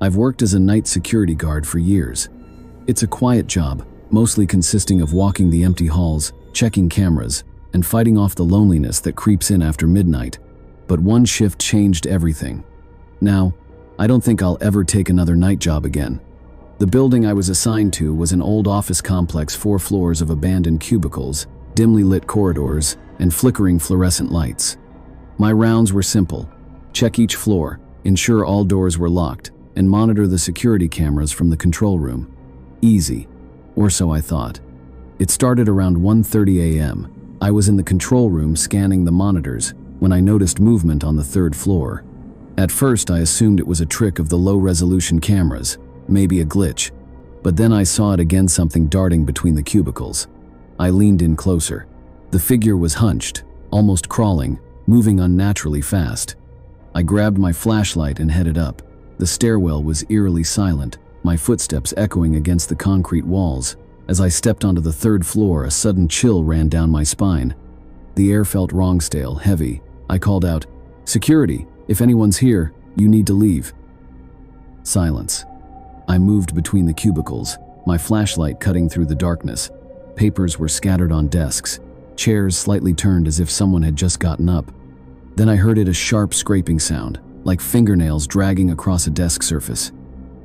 I've worked as a night security guard for years. It's a quiet job, mostly consisting of walking the empty halls, checking cameras, and fighting off the loneliness that creeps in after midnight. But one shift changed everything. Now, I don't think I'll ever take another night job again. The building I was assigned to was an old office complex, 4 floors of abandoned cubicles, dimly lit corridors, and flickering fluorescent lights. My rounds were simple: check each floor, ensure all doors were locked, and monitor the security cameras from the control room. Easy, or so I thought. It started around 1:30 a.m. I was in the control room scanning the monitors when I noticed movement on the 3rd floor. At first, I assumed it was a trick of the low-resolution cameras, maybe a glitch. But then I saw it again, something darting between the cubicles. I leaned in closer. The figure was hunched, almost crawling, moving unnaturally fast. I grabbed my flashlight and headed up. The stairwell was eerily silent, my footsteps echoing against the concrete walls. As I stepped onto the 3rd floor, a sudden chill ran down my spine. The air felt wrong, stale, heavy. I called out, "Security, if anyone's here, you need to leave." Silence. I moved between the cubicles, my flashlight cutting through the darkness. Papers were scattered on desks, chairs slightly turned as if someone had just gotten up. Then I heard a sharp scraping sound, like fingernails dragging across a desk surface.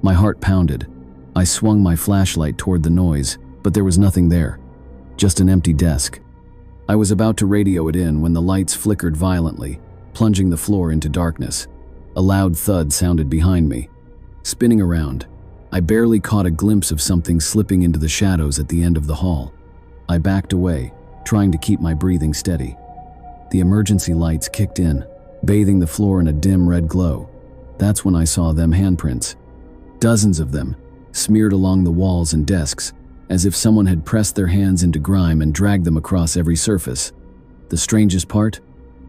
My heart pounded. I swung my flashlight toward the noise, but there was nothing there. Just an empty desk. I was about to radio it in when the lights flickered violently, plunging the floor into darkness. A loud thud sounded behind me. Spinning around, I barely caught a glimpse of something slipping into the shadows at the end of the hall. I backed away, trying to keep my breathing steady. The emergency lights kicked in, bathing the floor in a dim red glow. That's when I saw them handprints. Dozens of them, smeared along the walls and desks, as if someone had pressed their hands into grime and dragged them across every surface. The strangest part?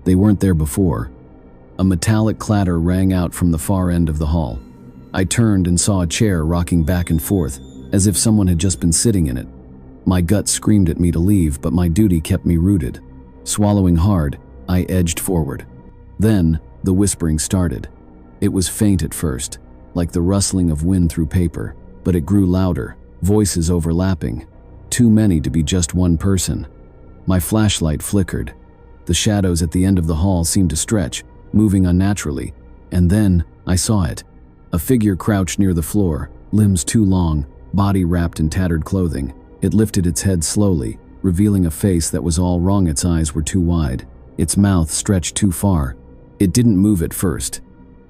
They weren't there before. A metallic clatter rang out from the far end of the hall. I turned and saw a chair rocking back and forth, as if someone had just been sitting in it. My gut screamed at me to leave, but my duty kept me rooted. Swallowing hard, I edged forward. Then, the whispering started. It was faint at first, like the rustling of wind through paper, but it grew louder, voices overlapping. Too many to be just one person. My flashlight flickered. The shadows at the end of the hall seemed to stretch, moving unnaturally, and then I saw it. A figure crouched near the floor, limbs too long, body wrapped in tattered clothing. It lifted its head slowly, revealing a face that was all wrong. Its eyes were too wide. Its mouth stretched too far. It didn't move at first.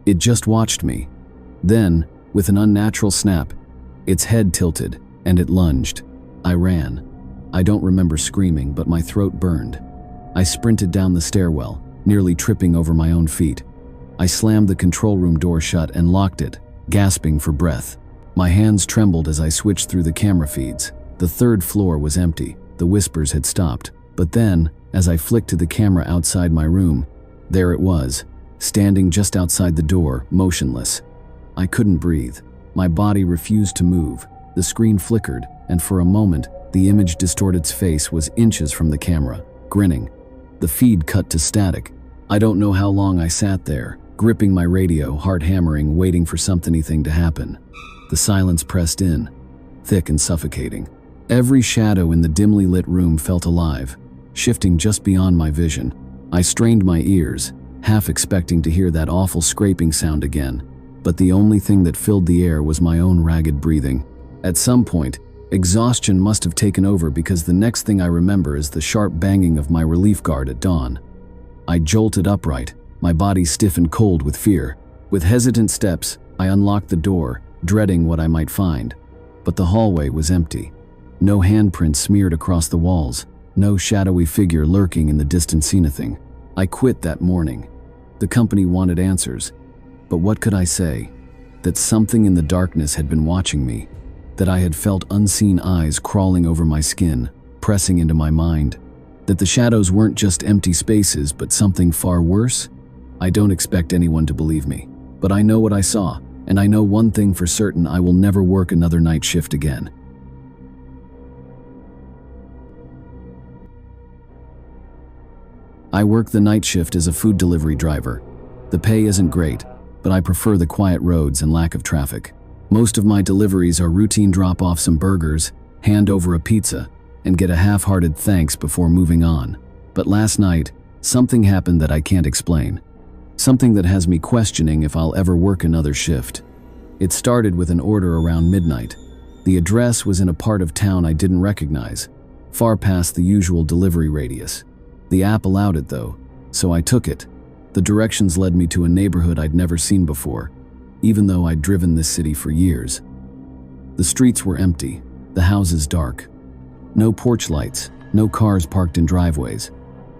It just watched me. Then, with an unnatural snap, its head tilted, and it lunged. I ran. I don't remember screaming, but my throat burned. I sprinted down the stairwell, nearly tripping over my own feet. I slammed the control room door shut and locked it, gasping for breath. My hands trembled as I switched through the camera feeds. The 3rd floor was empty. The whispers had stopped. But then, as I flicked to the camera outside my room, there it was, standing just outside the door, motionless. I couldn't breathe. My body refused to move. The screen flickered, and for a moment, the image distorted. Its face was inches from the camera, grinning. The feed cut to static. I don't know how long I sat there, gripping my radio, heart hammering, waiting for anything to happen. The silence pressed in, thick and suffocating. Every shadow in the dimly lit room felt alive, shifting just beyond my vision. I strained my ears, half expecting to hear that awful scraping sound again, but the only thing that filled the air was my own ragged breathing. At some point, exhaustion must have taken over, because the next thing I remember is the sharp banging of my relief guard at dawn. I jolted upright, my body stiff and cold with fear. With hesitant steps, I unlocked the door, dreading what I might find. But the hallway was empty. No handprints smeared across the walls, no shadowy figure lurking in the distance. Nothing. I quit that morning. The company wanted answers. But what could I say? That something in the darkness had been watching me. That I had felt unseen eyes crawling over my skin, pressing into my mind. That the shadows weren't just empty spaces, but something far worse? I don't expect anyone to believe me, but I know what I saw, and I know one thing for certain: I will never work another night shift again. I work the night shift as a food delivery driver. The pay isn't great, but I prefer the quiet roads and lack of traffic. Most of my deliveries are routine drop off some burgers, hand over a pizza, and get a half-hearted thanks before moving on. But last night, something happened that I can't explain. Something that has me questioning if I'll ever work another shift. It started with an order around midnight. The address was in a part of town I didn't recognize, far past the usual delivery radius. The app allowed it though, so I took it. The directions led me to a neighborhood I'd never seen before, even though I'd driven this city for years. The streets were empty, the houses dark. No porch lights, no cars parked in driveways.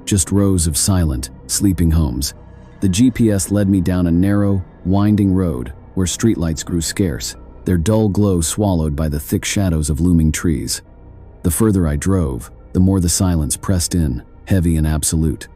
Just rows of silent, sleeping homes. The GPS led me down a narrow, winding road where streetlights grew scarce, their dull glow swallowed by the thick shadows of looming trees. The further I drove, the more the silence pressed in, heavy and absolute.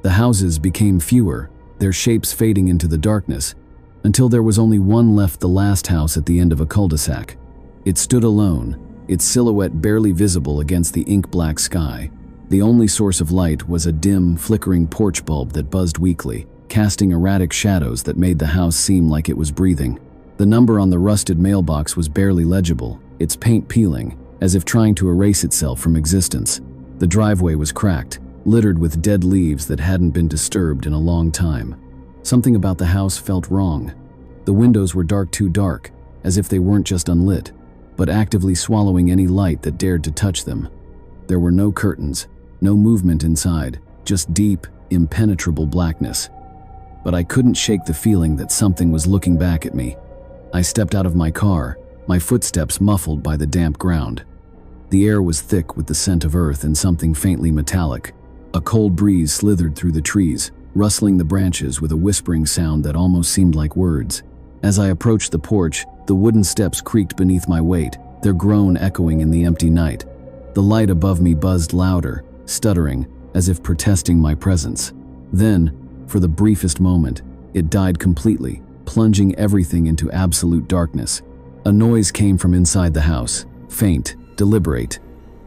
The houses became fewer, their shapes fading into the darkness, until there was only one left, the last house at the end of a cul-de-sac. It stood alone, its silhouette barely visible against the ink-black sky. The only source of light was a dim, flickering porch bulb that buzzed weakly, casting erratic shadows that made the house seem like it was breathing. The number on the rusted mailbox was barely legible, its paint peeling, as if trying to erase itself from existence. The driveway was cracked, littered with dead leaves that hadn't been disturbed in a long time. Something about the house felt wrong. The windows were too dark, as if they weren't just unlit, but actively swallowing any light that dared to touch them. There were no curtains, no movement inside, just deep, impenetrable blackness. But I couldn't shake the feeling that something was looking back at me. I stepped out of my car, my footsteps muffled by the damp ground. The air was thick with the scent of earth and something faintly metallic. A cold breeze slithered through the trees, rustling the branches with a whispering sound that almost seemed like words. As I approached the porch, the wooden steps creaked beneath my weight, their groan echoing in the empty night. The light above me buzzed louder, stuttering, as if protesting my presence. Then, for the briefest moment, it died completely, plunging everything into absolute darkness. A noise came from inside the house, faint, deliberate.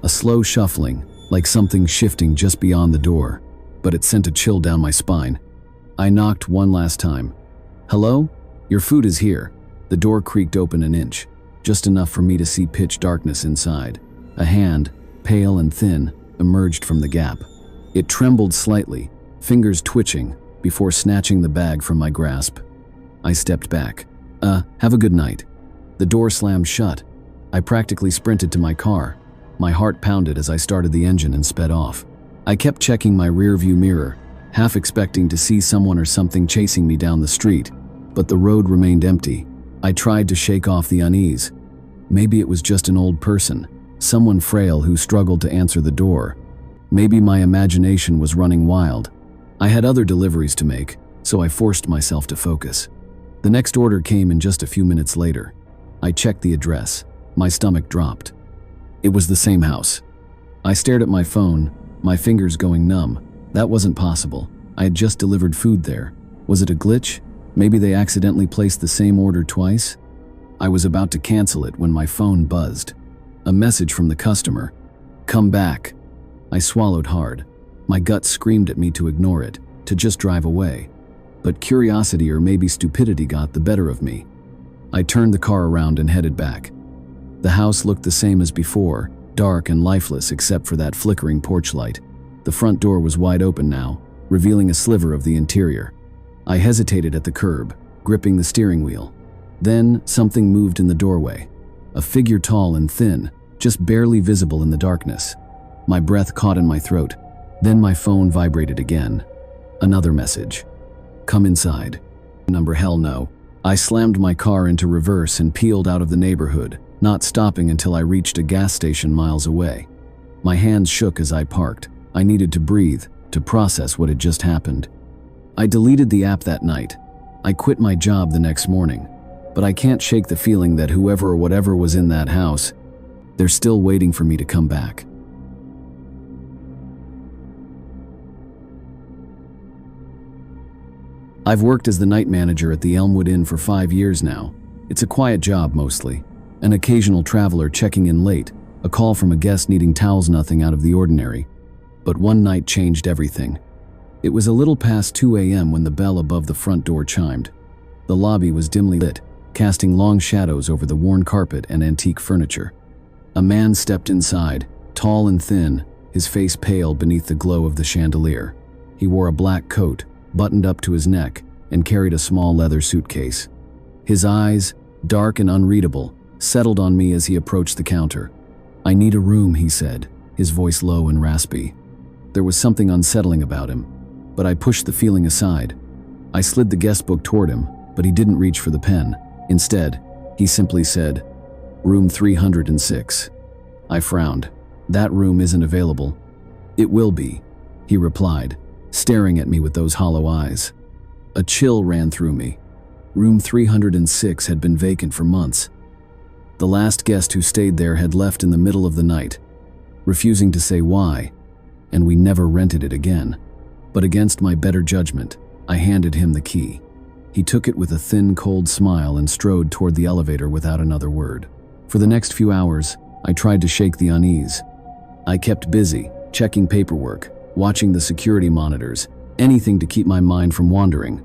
A slow shuffling, like something shifting just beyond the door, but it sent a chill down my spine. I knocked one last time. "Hello? Your food is here." The door creaked open an inch, just enough for me to see pitch darkness inside. A hand, pale and thin, emerged from the gap. It trembled slightly, fingers twitching, before snatching the bag from my grasp. I stepped back. Have a good night." The door slammed shut. I practically sprinted to my car. My heart pounded as I started the engine and sped off. I kept checking my rearview mirror, half expecting to see someone or something chasing me down the street, but the road remained empty. I tried to shake off the unease. Maybe it was just an old person, someone frail who struggled to answer the door. Maybe my imagination was running wild. I had other deliveries to make, so I forced myself to focus. The next order came in just a few minutes later. I checked the address. My stomach dropped. It was the same house. I stared at my phone, my fingers going numb. That wasn't possible. I had just delivered food there. Was it a glitch? Maybe they accidentally placed the same order twice? I was about to cancel it when my phone buzzed. A message from the customer. "Come back." I swallowed hard. My gut screamed at me to ignore it, to just drive away. But curiosity or maybe stupidity got the better of me. I turned the car around and headed back. The house looked the same as before, dark and lifeless except for that flickering porch light. The front door was wide open now, revealing a sliver of the interior. I hesitated at the curb, gripping the steering wheel. Then something moved in the doorway. A figure tall and thin, just barely visible in the darkness. My breath caught in my throat. Then my phone vibrated again. Another message. "Come inside." Number hell no. I slammed my car into reverse and peeled out of the neighborhood, not stopping until I reached a gas station miles away. My hands shook as I parked. I needed to breathe, to process what had just happened. I deleted the app that night. I quit my job the next morning. But I can't shake the feeling that whoever or whatever was in that house, they're still waiting for me to come back. I've worked as the night manager at the Elmwood Inn for 5 years now. It's a quiet job mostly. An occasional traveler checking in late, a call from a guest needing towels, nothing out of the ordinary. But one night changed everything. It was a little past 2 a.m. when the bell above the front door chimed. The lobby was dimly lit, casting long shadows over the worn carpet and antique furniture. A man stepped inside, tall and thin, his face pale beneath the glow of the chandelier. He wore a black coat, buttoned up to his neck, and carried a small leather suitcase. His eyes, dark and unreadable, settled on me as he approached the counter. "I need a room," he said, his voice low and raspy. There was something unsettling about him, but I pushed the feeling aside. I slid the guest book toward him, but he didn't reach for the pen. Instead, he simply said, "Room 306. I frowned. "That room isn't available." "It will be," he replied, staring at me with those hollow eyes. A chill ran through me. Room 306 had been vacant for months. The last guest who stayed there had left in the middle of the night, refusing to say why, and we never rented it again. But against my better judgment, I handed him the key. He took it with a thin, cold smile and strode toward the elevator without another word. For the next few hours, I tried to shake the unease. I kept busy, checking paperwork, watching the security monitors, anything to keep my mind from wandering.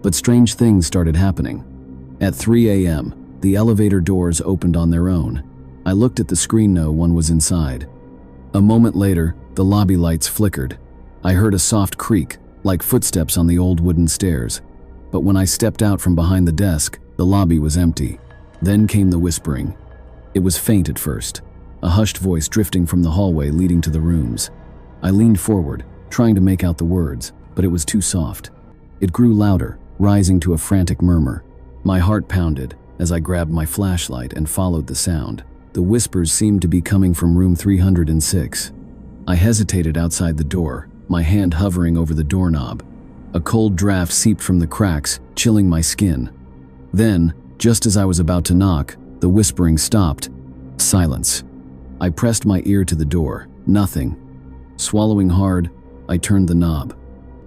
But strange things started happening. At 3 a.m., the elevator doors opened on their own. I looked at the screen. No one was inside. A moment later, the lobby lights flickered. I heard a soft creak, like footsteps on the old wooden stairs. But when I stepped out from behind the desk, the lobby was empty. Then came the whispering. It was faint at first, a hushed voice drifting from the hallway leading to the rooms. I leaned forward, trying to make out the words, but it was too soft. It grew louder, rising to a frantic murmur. My heart pounded as I grabbed my flashlight and followed the sound. The whispers seemed to be coming from room 306. I hesitated outside the door, my hand hovering over the doorknob. A cold draft seeped from the cracks, chilling my skin. Then, just as I was about to knock, the whispering stopped. Silence. I pressed my ear to the door. Nothing. Swallowing hard, I turned the knob.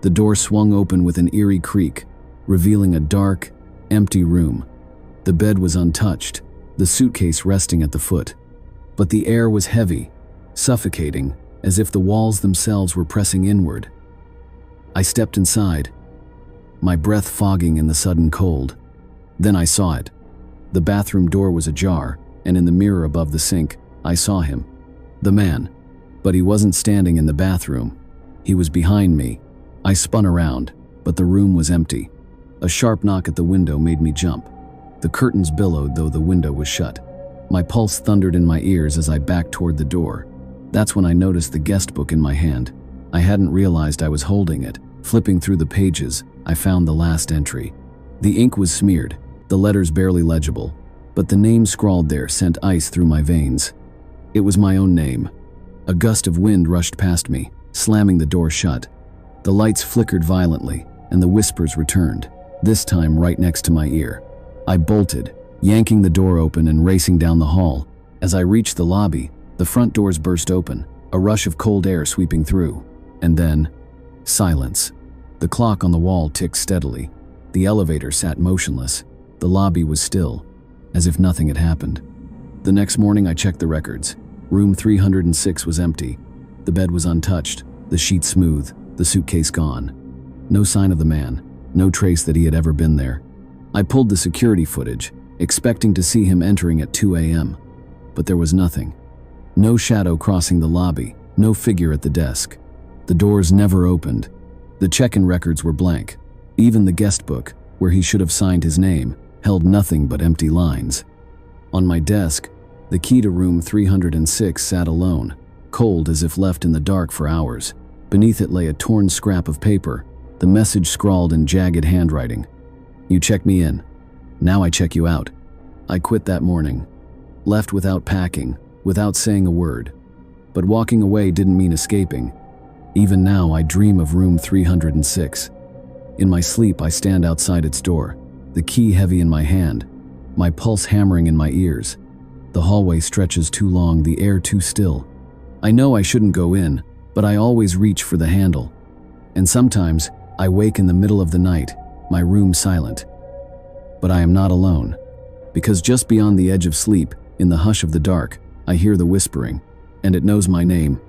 The door swung open with an eerie creak, revealing a dark, empty room. The bed was untouched, the suitcase resting at the foot. But the air was heavy, suffocating, as if the walls themselves were pressing inward. I stepped inside, my breath fogging in the sudden cold. Then I saw it. The bathroom door was ajar, and in the mirror above the sink, I saw him. The man. But he wasn't standing in the bathroom. He was behind me. I spun around, but the room was empty. A sharp knock at the window made me jump. The curtains billowed, though the window was shut. My pulse thundered in my ears as I backed toward the door. That's when I noticed the guest book in my hand. I hadn't realized I was holding it. Flipping through the pages, I found the last entry. The ink was smeared, the letters barely legible, but the name scrawled there sent ice through my veins. It was my own name. A gust of wind rushed past me, slamming the door shut. The lights flickered violently, and the whispers returned, this time right next to my ear. I bolted, yanking the door open and racing down the hall. As I reached the lobby, the front doors burst open, a rush of cold air sweeping through. And then, silence. The clock on the wall ticked steadily. The elevator sat motionless. The lobby was still, as if nothing had happened. The next morning I checked the records. Room 306 was empty. The bed was untouched, the sheets smooth, the suitcase gone. No sign of the man, no trace that he had ever been there. I pulled the security footage, expecting to see him entering at 2 a.m. But there was nothing. No shadow crossing the lobby, no figure at the desk. The doors never opened. The check-in records were blank. Even the guest book, where he should have signed his name, held nothing but empty lines. On my desk, the key to room 306 sat alone, cold as if left in the dark for hours. Beneath it lay a torn scrap of paper, the message scrawled in jagged handwriting. "You checked me in. Now I check you out." I quit that morning. Left without packing, without saying a word. But walking away didn't mean escaping. Even now I dream of room 306. In my sleep I stand outside its door, the key heavy in my hand, my pulse hammering in my ears. The hallway stretches too long, the air too still. I know I shouldn't go in, but I always reach for the handle. And sometimes I wake in the middle of the night, my room silent. But I am not alone, because just beyond the edge of sleep, in the hush of the dark, I hear the whispering, and it knows my name.